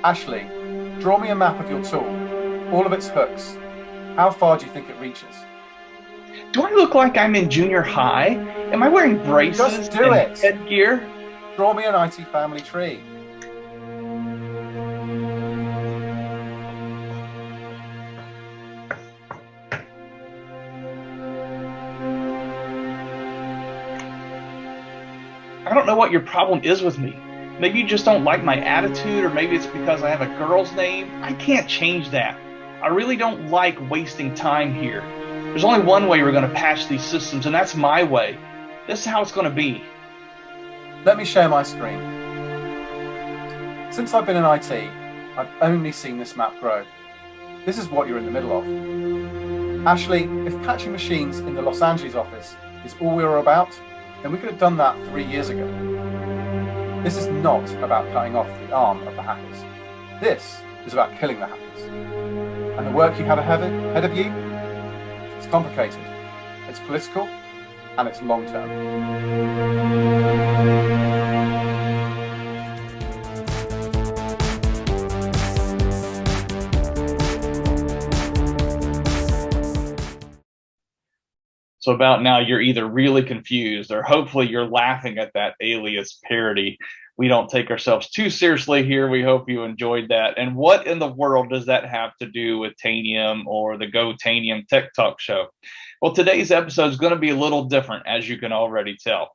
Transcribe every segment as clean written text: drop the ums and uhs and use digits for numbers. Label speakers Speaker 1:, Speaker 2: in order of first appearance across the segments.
Speaker 1: Ashley, draw me a map of your tool, all of its hooks. How far do you think it reaches?
Speaker 2: Do I look like I'm in junior high? Am I wearing braces
Speaker 1: Just do
Speaker 2: and
Speaker 1: it!
Speaker 2: headgear?
Speaker 1: Draw me an IT family tree.
Speaker 2: I don't know what your problem is with me. Maybe you just don't like my attitude, or maybe it's because I have a girl's name. I can't change that. I really don't like wasting time here. There's only one way we're going to patch these systems, and that's my way. This is how it's going to be.
Speaker 1: Let me share my screen. Since I've been in IT, I've only seen this map grow. This is what you're in the middle of. Ashley, if patching machines in the Los Angeles office is all we were about, then we could have done that 3 years ago. This is not about cutting off the arm of the hackers. This is about killing the hackers. And the work you have ahead of you, it's complicated, it's political, and it's long-term.
Speaker 2: So about now, you're either really confused or hopefully you're laughing at that alias parody. We don't take ourselves too seriously here. We hope you enjoyed that. And what in the world does that have to do with Tanium or the Go-Tanium Tech Talk show? Well, today's episode is going to be a little different, as you can already tell.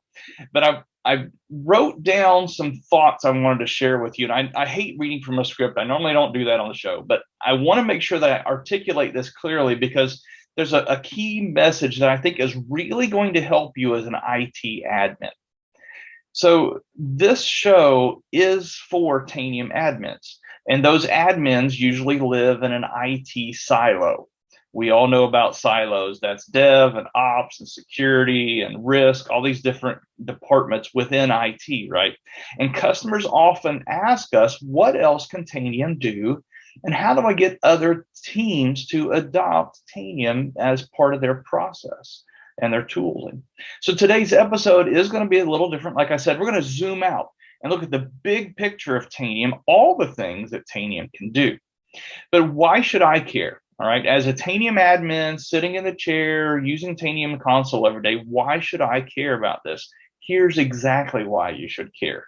Speaker 2: But I wrote down some thoughts I wanted to share with you. And I hate reading from a script. I normally don't do that on the show, but I want to make sure that I articulate this clearly because there's a key message that I think is really going to help you as an IT admin. So this show is for Tanium admins, and those admins usually live in an IT silo. We all know about silos. That's dev and ops and security and risk, all these different departments within IT, right? And customers often ask us, what else can Tanium do? And how do I get other teams to adopt Tanium as part of their process and their tooling? So today's episode is going to be a little different. Like I said, we're going to zoom out and look at the big picture of Tanium, all the things that Tanium can do. But why should I care? All right, as a Tanium admin sitting in the chair using Tanium console every day, why should I care about this? Here's exactly why you should care.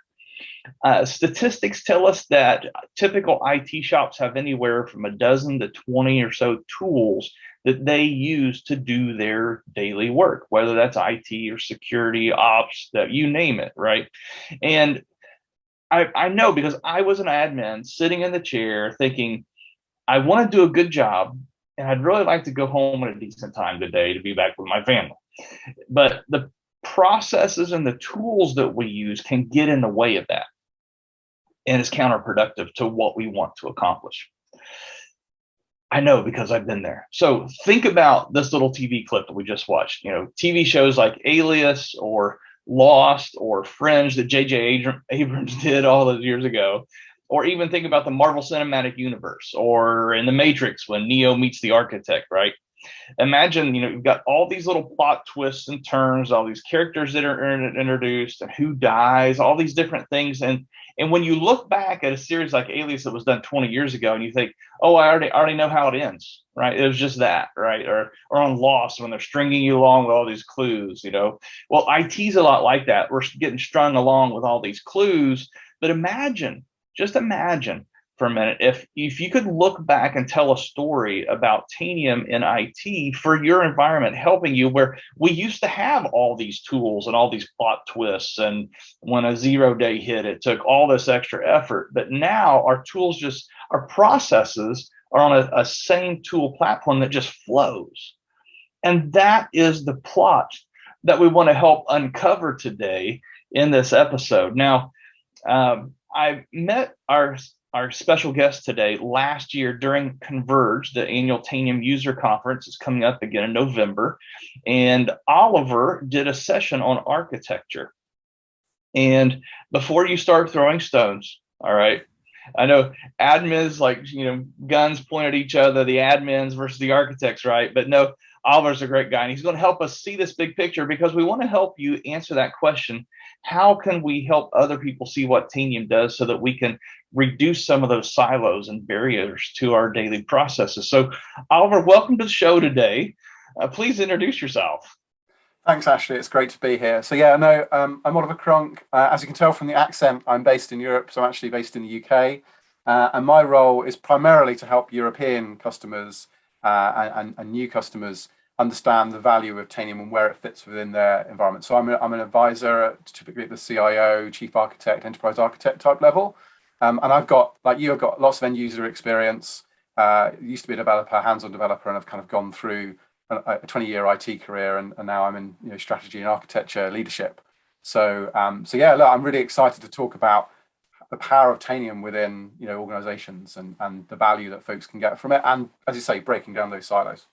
Speaker 2: Statistics tell us that typical IT shops have anywhere from a dozen to 20 or so tools that they use to do their daily work, whether that's IT or security, ops, that you name it, right? And I know because I was an admin sitting in the chair thinking, I want to do a good job, and I'd really like to go home at a decent time today to be back with my family. But the processes and the tools that we use can get in the way of that. And it's counterproductive to what we want to accomplish. I know because I've been there. So think about this little TV clip that we just watched. You know, TV shows like Alias or Lost or Fringe that J.J. Abrams did all those years ago. Or even think about the Marvel Cinematic Universe or in The Matrix when Neo meets the architect, right? Imagine, you've got all these little plot twists and turns, all these characters that are introduced and who dies, all these different things. And when you look back at a series like Alias that was done 20 years ago and you think, oh, I already know how it ends, right? It was just that, right? Or on Lost when they're stringing you along with all these clues, Well, IT's a lot like that. We're getting strung along with all these clues. But just imagine for a minute, if you could look back and tell a story about Tanium in IT for your environment, helping you where we used to have all these tools and all these plot twists. And when a 0-day hit, it took all this extra effort. But now our tools our processes are on a same tool platform that just flows. And that is the plot that we want to help uncover today in this episode. Now, I met our special guest today last year during Converge, the annual Tanium user conference is coming up again in November. And Oliver did a session on architecture. And before you start throwing stones, all right, I know admins guns point at each other, the admins versus the architects, right? But no, Oliver's a great guy, and he's going to help us see this big picture because we want to help you answer that question. How can we help other people see what Tanium does so that we can reduce some of those silos and barriers to our daily processes? So, Oliver, welcome to the show today. Please introduce yourself.
Speaker 1: Thanks, Ashley. It's great to be here. So yeah, no, I'm Oliver Cronk. As you can tell from the accent, I'm based in Europe, so I'm actually based in the UK. And my role is primarily to help European customers and new customers understand the value of Tanium and where it fits within their environment. So I'm an advisor, typically at the CIO, chief architect, enterprise architect type level. And I've got, like you, I've got lots of end user experience. Used to be a developer, hands-on developer, and I've kind of gone through a 20-year IT career, and now I'm in strategy and architecture leadership. So yeah, look, I'm really excited to talk about the power of Tanium within organizations and the value that folks can get from it, and as you say, breaking down those silos.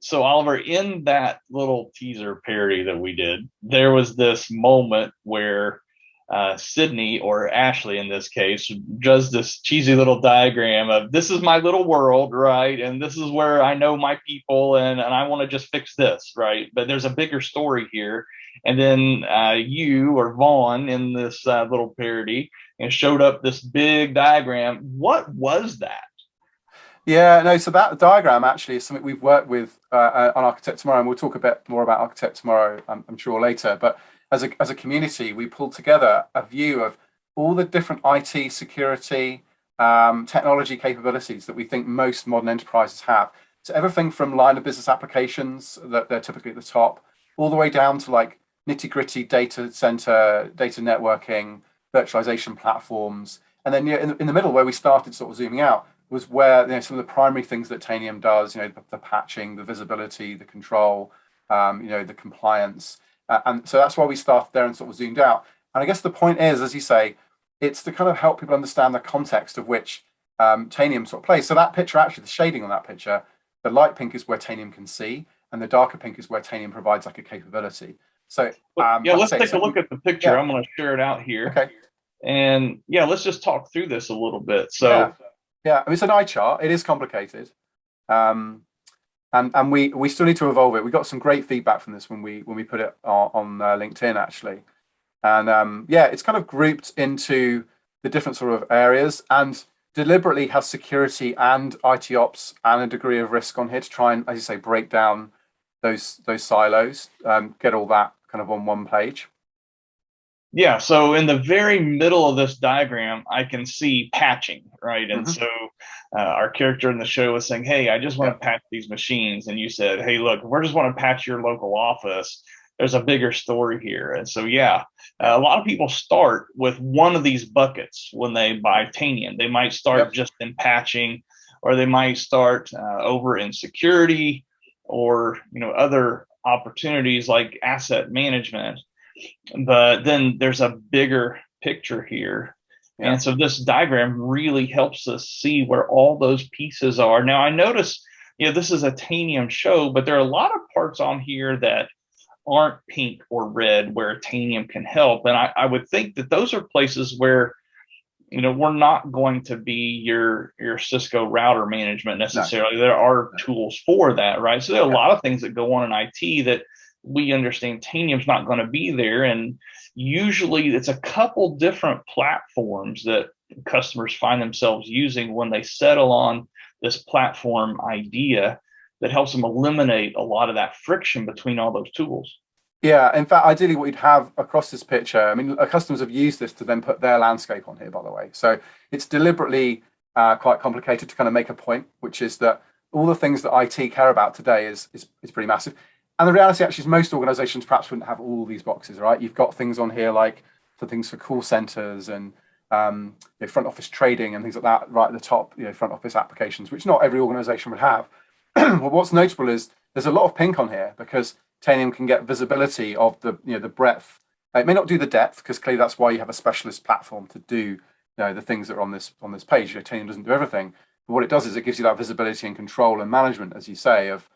Speaker 2: So, Oliver, in that little teaser parody that we did, there was this moment where Sydney, or Ashley in this case, does this cheesy little diagram of this is my little world, right? And this is where I know my people, and I want to just fix this, right? But there's a bigger story here. And then you or Vaughn in this little parody and showed up this big diagram. What was that?
Speaker 1: Yeah, no, so that diagram actually is something we've worked with on Architect Tomorrow, and we'll talk a bit more about Architect Tomorrow, I'm sure, later. But as a community, we pulled together a view of all the different IT security technology capabilities that we think most modern enterprises have. So everything from line of business applications that they're typically at the top, all the way down to like nitty-gritty data center, data networking, virtualization platforms. And then in the middle, where we started sort of zooming out, was where some of the primary things that Tanium does, the patching, the visibility, the control, the compliance. And so that's why we started there and sort of zoomed out. And I guess the point is, as you say, it's to kind of help people understand the context of which Tanium sort of plays. So that picture, actually, the shading on that picture, the light pink is where Tanium can see, and the darker pink is where Tanium provides like a capability. So
Speaker 2: yeah, let's take a look at the picture.
Speaker 1: Yeah.
Speaker 2: I'm going to share it out here.
Speaker 1: Okay.
Speaker 2: And yeah, let's just talk through this a little bit. So
Speaker 1: yeah, I mean, it's an eye chart. It is complicated. And we still need to evolve it. We got some great feedback from this when we put it on LinkedIn, actually. And yeah, it's kind of grouped into the different sort of areas and deliberately has security and IT ops and a degree of risk on here to try and, as you say, break down those silos, get all that kind of on one page.
Speaker 2: Yeah, so in the very middle of this diagram, I can see patching, right? And so our character in the show was saying, hey, I just want to patch these machines. And you said, hey, look, we just want to patch your local office. There's a bigger story here. And so, yeah, a lot of people start with one of these buckets when they buy Tanium. They might start just in patching, or they might start over in security, or other opportunities like asset management. But then there's a bigger picture here. And so this diagram really helps us see where all those pieces are. Now, I notice, this is a Tanium show, but there are a lot of parts on here that aren't pink or red where Tanium can help. And I would think that those are places where, we're not going to be your Cisco router management necessarily. No. There are tools for that, right? So there are a lot of things that go on in IT that we understand Tanium's not going to be there. And usually it's a couple different platforms that customers find themselves using when they settle on this platform idea that helps them eliminate a lot of that friction between all those tools.
Speaker 1: Yeah, in fact, ideally what you'd have across this picture, I mean, customers have used this to then put their landscape on here, by the way. So it's deliberately quite complicated to kind of make a point, which is that all the things that IT care about today is pretty massive. And the reality actually is most organizations perhaps wouldn't have all these boxes, right? You've got things on here like for things for call centers and front office trading and things like that right at the top, front office applications, which not every organization would have. Well, what's notable is there's a lot of pink on here because Tanium can get visibility of the the breadth. It may not do the depth because clearly that's why you have a specialist platform to do the things that are on this page. Tanium doesn't do everything, but what it does is it gives you that visibility and control and management, as you say, of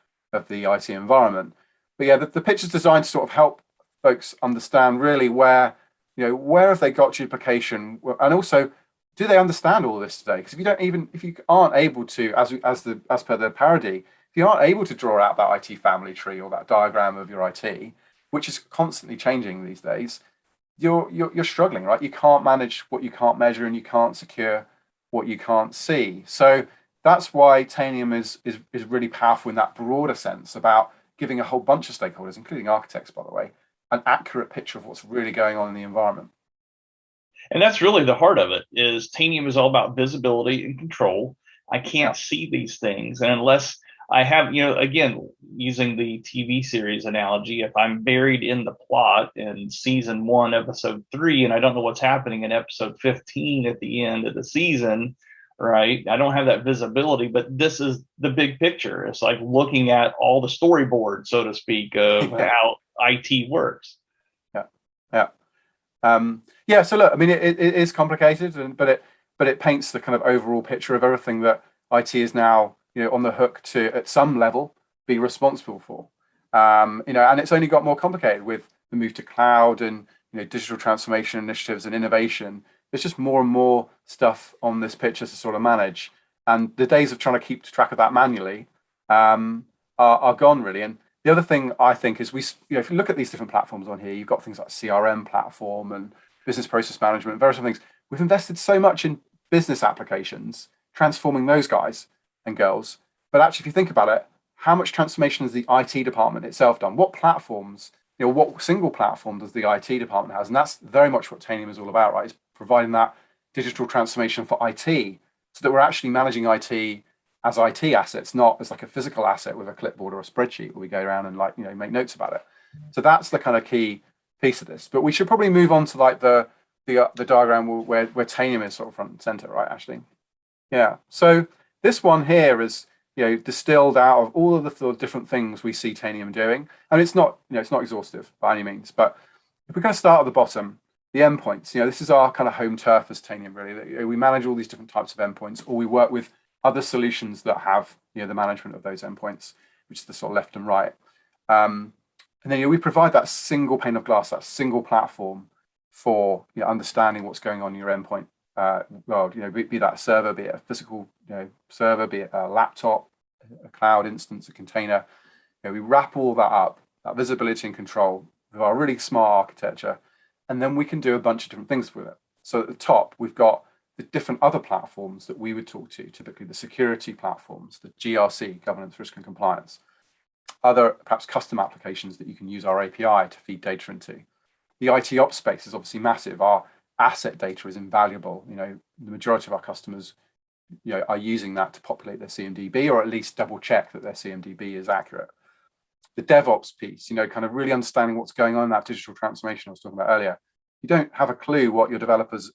Speaker 1: the IT environment. But yeah, the picture's designed to sort of help folks understand really where have they got duplication, and also do they understand all this today? Because if you aren't able to, as per the parody, if you aren't able to draw out that IT family tree or that diagram of your IT, which is constantly changing these days, you're struggling, right? You can't manage what you can't measure, and you can't secure what you can't see. So that's why Tanium is really powerful in that broader sense about giving a whole bunch of stakeholders, including architects, by the way, an accurate picture of what's really going on in the environment.
Speaker 2: And that's really the heart of it. Is Tanium is all about visibility and control. I
Speaker 1: Yeah.
Speaker 2: can't see these things, and unless I have, again, using the TV series analogy, if I'm buried in the plot in season one, episode 3, and I don't know what's happening in episode 15 at the end of the season, right? I don't have that visibility, but this is the big picture. It's like looking at all the storyboard, so to speak, of
Speaker 1: Yeah.
Speaker 2: how IT works.
Speaker 1: Yeah. Yeah. Yeah, so look, I mean, it is complicated, but it paints the kind of overall picture of everything that IT is now, on the hook to, at some level, be responsible for. And it's only got more complicated with the move to cloud and digital transformation initiatives and innovation. There's just more and more stuff on this picture to sort of manage, and the days of trying to keep track of that manually are gone really. And the other thing I think is if you look at these different platforms on here, you've got things like CRM platform and business process management, various other things. We've invested so much in business applications, transforming those guys and girls. But actually, if you think about it, how much transformation has the IT department itself done? What platforms, what single platform does the IT department has? And that's very much what Tanium is all about, right? It's providing that digital transformation for IT so that we're actually managing IT as IT assets, not as like a physical asset with a clipboard or a spreadsheet where we go around and make notes about it. So that's the kind of key piece of this. But we should probably move on to like the diagram where Tanium is sort of front and center, right, Ashley? Yeah. So this one here is distilled out of all of the sort of different things we see Tanium doing, and it's not exhaustive by any means. But if we're going to start at the bottom, the endpoints, this is our kind of home turf as Tanium. Really, we manage all these different types of endpoints, or we work with other solutions that have the management of those endpoints, which is the sort of left and right. And then we provide that single pane of glass, that single platform for understanding what's going on in your endpoint. Be that a server, be it a physical server, be it a laptop, a cloud instance, a container. We wrap all that up, that visibility and control with our really smart architecture, and then we can do a bunch of different things with it. So at the top, we've got the different other platforms that we would talk to, typically the security platforms, the GRC, governance, risk and compliance, other perhaps custom applications that you can use our API to feed data into. The IT ops space is obviously massive. Our asset data is invaluable. The majority of our customers are using that to populate their CMDB, or at least double check that their CMDB is accurate. The DevOps piece, kind of really understanding what's going on in that digital transformation I was talking about earlier. You don't have a clue what your developers,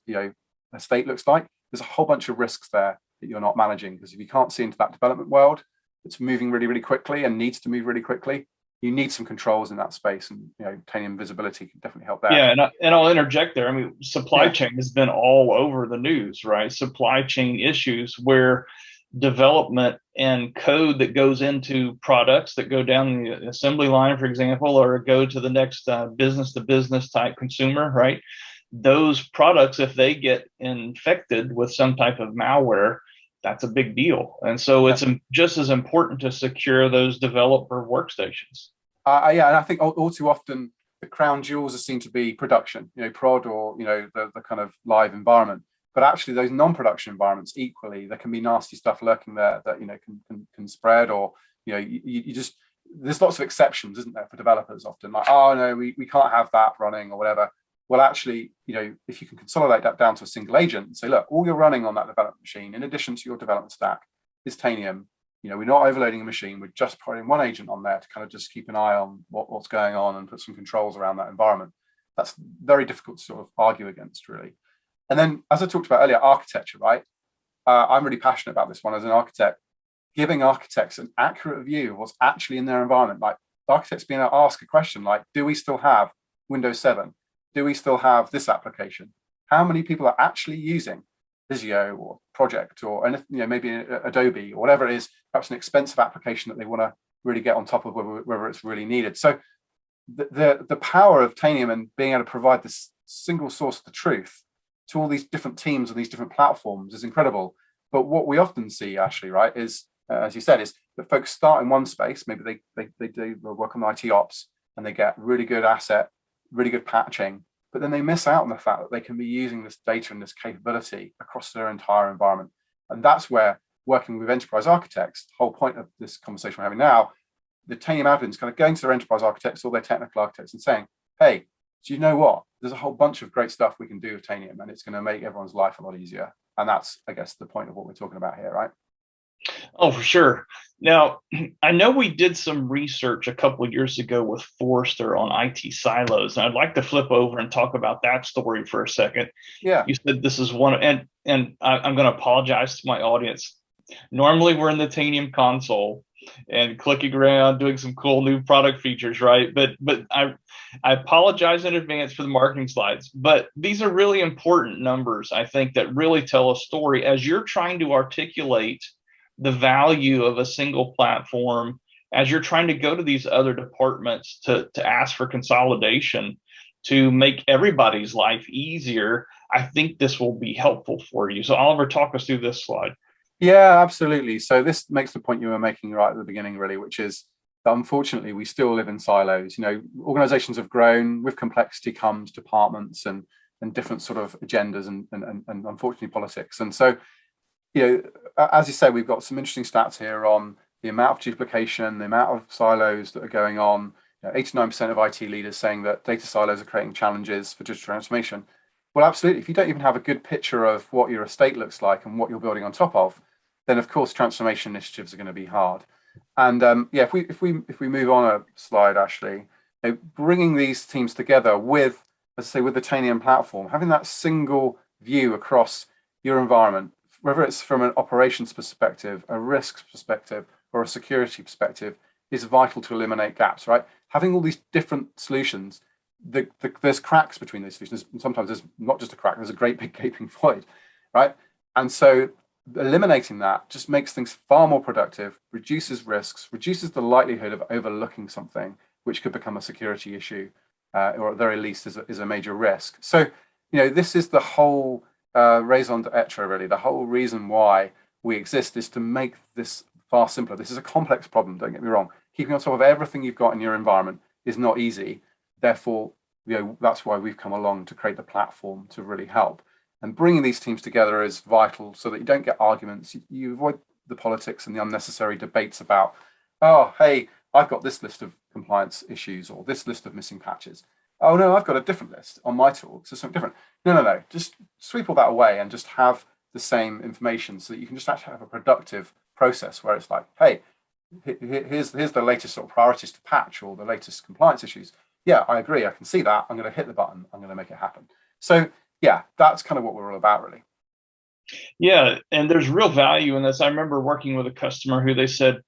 Speaker 1: estate looks like. There's a whole bunch of risks there that you're not managing, because if you can't see into that development world that's moving really, really quickly and needs to move really quickly, you need some controls in that space, and Tanium visibility can definitely help there.
Speaker 2: Yeah, and I'll interject there. I mean, supply chain has been all over the news, right? Supply chain issues where development and code that goes into products that go down the assembly line, for example, or go to the next business to business type consumer, right? Those products, if they get infected with some type of malware, that's a big deal. And so it's just as important to secure those developer workstations.
Speaker 1: And I think all too often the crown jewels are seen to be production, prod, or the kind of live environment. But actually, those non-production environments equally, there can be nasty stuff lurking there that can spread, or you just, there's lots of exceptions, isn't there, for developers often, like, oh no, we can't have that running or whatever. Well, actually, if you can consolidate that down to a single agent and say, look, all you're running on that development machine, in addition to your development stack, is Tanium. We're not overloading a machine. We're just putting one agent on there to kind of just keep an eye on what's going on and put some controls around that environment. That's very difficult to sort of argue against, really. And then, as I talked about earlier, architecture, right? I'm really passionate about this one as an architect, giving architects an accurate view of what's actually in their environment. Like architects being able to ask a question like, do we still have Windows 7? Do we still have this application? How many people are actually using Visio or Project, or maybe Adobe or whatever it is, perhaps an expensive application that they want to really get on top of, whether it's really needed. So the power of Tanium and being able to provide this single source of the truth to all these different teams and these different platforms is incredible. But what we often see, Ashley, right, is as you said, is that folks start in one space. Maybe they do work on IT ops and they get really good asset, really good patching, but then they miss out on the fact that they can be using this data and this capability across their entire environment. And that's where working with enterprise architects, the whole point of this conversation we're having now, the Tanium admins kind of going to their enterprise architects or their technical architects and saying, hey, do you know what? There's a whole bunch of great stuff we can do with Tanium, and it's going to make everyone's life a lot easier. And that's, I guess, the point of what we're talking about here, right?
Speaker 2: Oh, for sure. Now, I know we did some research a couple of years ago with Forrester on IT silos, and I'd like to flip over and talk about that story for a second.
Speaker 1: Yeah.
Speaker 2: You said this is one, and I'm going to apologize to my audience. Normally, we're in the Tanium console and clicking around, doing some cool new product features, right? But I apologize in advance for the marketing slides. But these are really important numbers, I think, that really tell a story as you're trying to articulate the value of a single platform, as you're trying to go to these other departments to ask for consolidation to make everybody's life easier. I think this will be helpful for you. So Oliver, talk us through this slide.
Speaker 1: Yeah, absolutely. So this makes the point you were making right at the beginning, really, which is that unfortunately we still live in silos. You know, organizations have grown, with complexity comes departments and different sort of agendas and unfortunately politics. And so, you know, as you say, we've got some interesting stats here on the amount of duplication, the amount of silos that are going on. 89% of IT leaders saying that data silos are creating challenges for digital transformation. Well, absolutely. If you don't even have a good picture of what your estate looks like and what you're building on top of, then of course transformation initiatives are going to be hard. And yeah, if we move on a slide, Ashley, bringing these teams together with, let's say, with the Tanium platform, having that single view across your environment, whether it's from an operations perspective, a risks perspective, or a security perspective, is vital to eliminate gaps, right? Having all these different solutions, there's cracks between those solutions. And sometimes there's not just a crack, there's a great big gaping void, right? And so eliminating that just makes things far more productive, reduces risks, reduces the likelihood of overlooking something which could become a security issue, or at the very least is a major risk. So, you know, this is the whole raison d'etre, really. The whole reason why we exist is to make this far simpler. This is a complex problem, don't get me wrong. Keeping on top of everything you've got in your environment is not easy. Therefore, you know, that's why we've come along to create the platform to really help. And bringing these teams together is vital so that you don't get arguments. You avoid the politics and the unnecessary debates about, oh, hey, I've got this list of compliance issues or this list of missing patches. Oh, no, I've got a different list on my tool. So something different. No. Just sweep all that away and just have the same information so that you can just actually have a productive process where it's like, hey, here's the latest sort of priorities to patch or the latest compliance issues. Yeah, I agree. I can see that. I'm going to hit the button. I'm going to make it happen. So yeah, that's kind of what we're all about, really.
Speaker 2: Yeah, and there's real value in this. I remember working with a customer who they said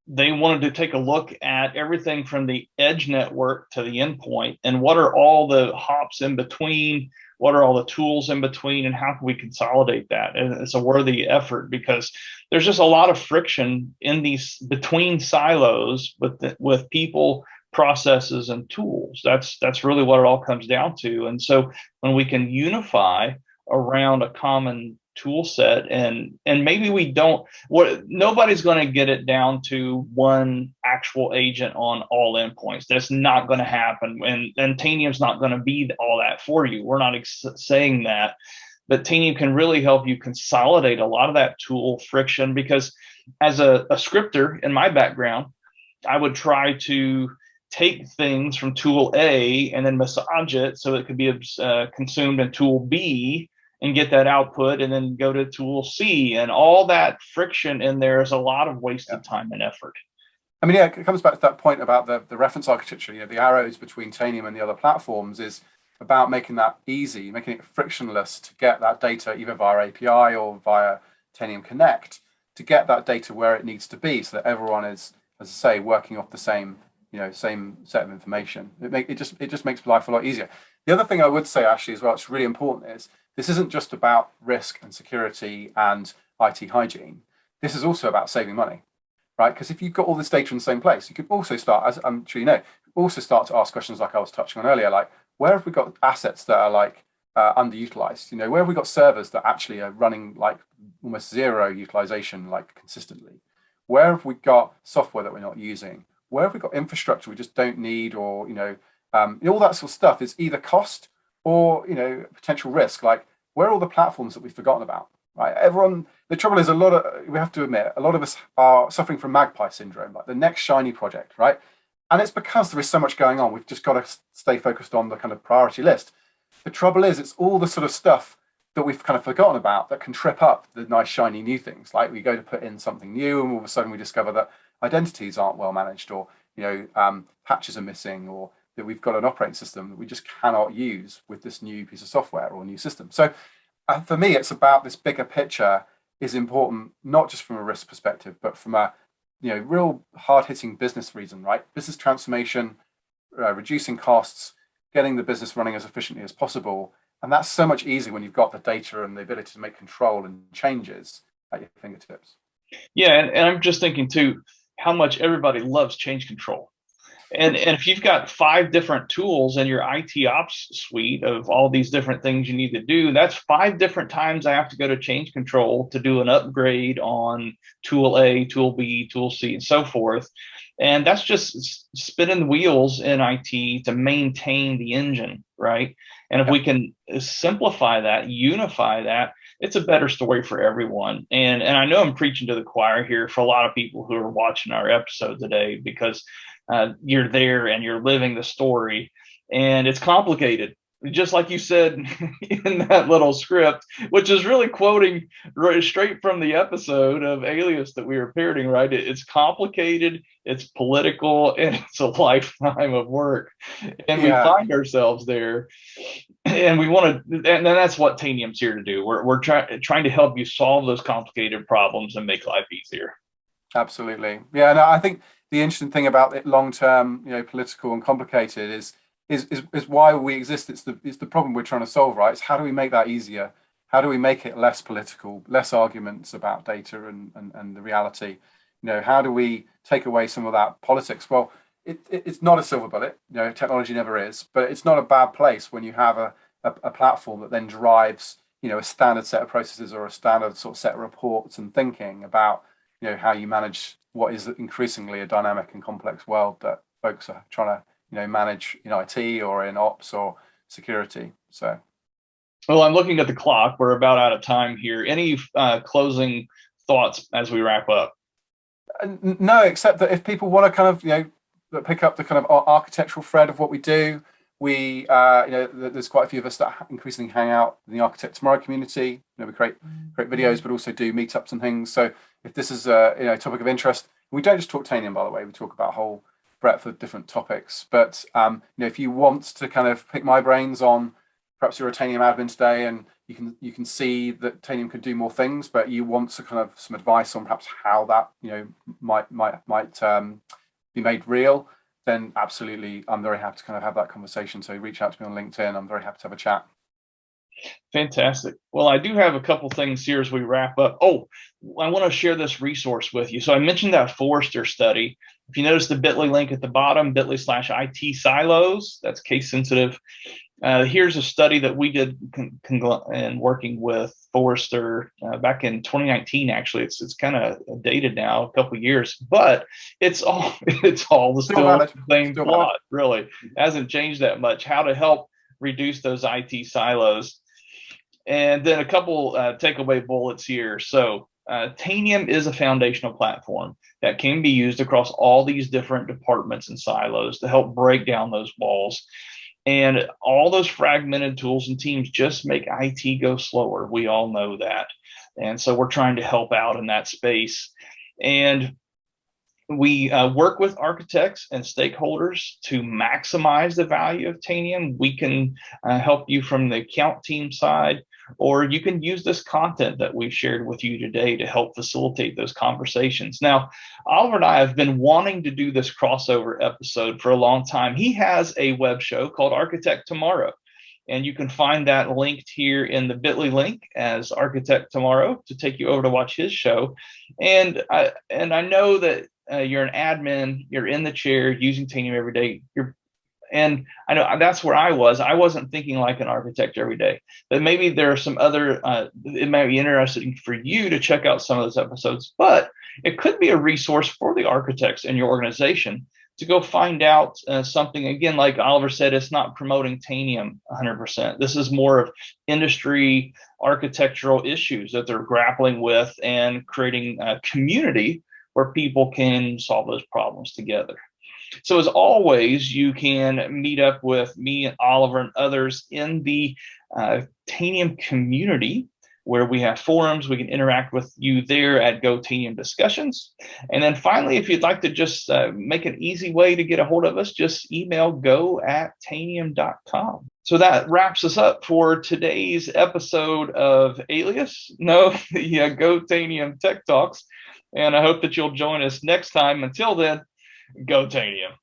Speaker 2: they wanted to take a look at everything from the edge network to the endpoint and what are all the hops in between, what are all the tools in between, and how can we consolidate that? And it's a worthy effort because there's just a lot of friction in these between silos with people, processes, and tools. That's really what it all comes down to. And so when we can unify around a common tool set and maybe we don't, nobody's going to get it down to one actual agent on all endpoints. That's not going to happen, and Tanium's not going to be all that for you. We're not saying that, but Tanium can really help you consolidate a lot of that tool friction, because as a scripter in my background, I would try to take things from tool A and then massage it so it could be consumed in tool B and get that output, and then go to tool C, and all that friction in there is a lot of wasted time and effort.
Speaker 1: I mean, yeah, it comes back to that point about the reference architecture. You know, the arrows between Tanium and the other platforms is about making that easy, making it frictionless to get that data either via API or via Tanium Connect, to get that data where it needs to be, so that everyone is, as I say, working off the same set of information. It just makes life a lot easier. The other thing I would say, actually, as well, it's really important, is this isn't just about risk and security and IT hygiene. This is also about saving money, right? Because if you've got all this data in the same place, you could also start, as I'm sure you know, also start to ask questions like I was touching on earlier, like, where have we got assets that are like underutilized? Where have we got servers that actually are running like almost zero utilization, like consistently? Where have we got software that we're not using? Where have we got infrastructure we just don't need, or all that sort of stuff is either cost or potential risk. Like, where are all the platforms that we've forgotten about? Right? The trouble is, we have to admit, a lot of us are suffering from magpie syndrome, like the next shiny project, right? And it's because there is so much going on. We've just got to stay focused on the kind of priority list. The trouble is, it's all the sort of stuff that we've kind of forgotten about that can trip up the nice shiny new things. Like, we go to put in something new, and all of a sudden we discover that identities aren't well managed, or patches are missing, or that we've got an operating system that we just cannot use with this new piece of software or new system. So for me, it's about this bigger picture is important, not just from a risk perspective, but from a real hard-hitting business reason, right? Business transformation, reducing costs, getting the business running as efficiently as possible. And that's so much easier when you've got the data and the ability to make control and changes at your fingertips.
Speaker 2: Yeah, and I'm just thinking too, how much everybody loves change control. And if you've got 5 different tools in your IT ops suite of all these different things you need to do, that's 5 different times I have to go to change control to do an upgrade on tool A, tool B, tool C, and so forth. And that's just spinning the wheels in IT to maintain the engine, right? And if we can simplify that, unify that, it's a better story for everyone. And I know I'm preaching to the choir here for a lot of people who are watching our episode today, because you're there and you're living the story, and it's complicated, just like you said in that little script, which is really quoting right straight from the episode of Alias that we were parroting, right? It's complicated, it's political, and it's a lifetime of work, and we find ourselves there, and we want to, and that's what Tanium's here to do. We're trying to help you solve those complicated problems and make life easier.
Speaker 1: Absolutely. Yeah, no, I think the interesting thing about it, long term, political and complicated, is why we exist. It's the problem we're trying to solve, right? It's how do we make that easier? How do we make it less political, less arguments about data and the reality? How do we take away some of that politics? Well, it's not a silver bullet. Technology never is, but it's not a bad place when you have a platform that then drives a standard set of processes or a standard sort of set of reports and thinking about how you manage what is increasingly a dynamic and complex world that folks are trying to manage in IT or in ops or security. So,
Speaker 2: well, I'm looking at the clock. We're about out of time here. Any closing thoughts as we wrap up?
Speaker 1: No, except that if people want to kind of pick up the kind of architectural thread of what we do, we there's quite a few of us that increasingly hang out in the Architect Tomorrow community. We create videos, but also do meetups and things. So if this is a topic of interest, we don't just talk Tanium, by the way. We talk about a whole breadth of different topics. But if you want to kind of pick my brains on, perhaps you're a Tanium admin today and you can see that Tanium could do more things, but you want to kind of some advice on perhaps how that might be made real, then absolutely, I'm very happy to kind of have that conversation. So reach out to me on LinkedIn. I'm very happy to have a chat.
Speaker 2: Fantastic. Well, I do have a couple things here as we wrap up. Oh, I want to share this resource with you. So I mentioned that Forrester study. If you notice the bit.ly link at the bottom, bit.ly/IT silos, that's case sensitive. Here's a study that we did in working with Forrester back in 2019. Actually, it's kind of dated now, a couple of years, but it's all the same plot. Really hasn't changed that much. How to help reduce those IT silos, and then a couple takeaway bullets here. So Tanium is a foundational platform that can be used across all these different departments and silos to help break down those walls. And all those fragmented tools and teams just make IT go slower. We all know that. And so we're trying to help out in that space. And we work with architects and stakeholders to maximize the value of Tanium. We can help you from the account team side, or you can use this content that we've shared with you today to help facilitate those conversations. Now, Oliver and I have been wanting to do this crossover episode for a long time. He has a web show called Architect Tomorrow, and you can find that linked here in the bit.ly link as Architect Tomorrow to take you over to watch his show. And I know that you're an admin, you're in the chair using Tanium every day. And I know that's where I was. I wasn't thinking like an architect every day, but maybe there are some other, it might be interesting for you to check out some of those episodes, but it could be a resource for the architects in your organization to go find out something. Again, like Oliver said, it's not promoting Tanium 100%. This is more of industry architectural issues that they're grappling with and creating a community where people can solve those problems together. So as always, you can meet up with me and Oliver and others in the Tanium community, where we have forums. We can interact with you there at Go-Tanium Discussions. And then finally, if you'd like to just make an easy way to get a hold of us, just email go@tanium.com. So that wraps us up for today's episode of Alias, the Go-Tanium Tech Talks. And I hope that you'll join us next time. Until then, Go-Tanium.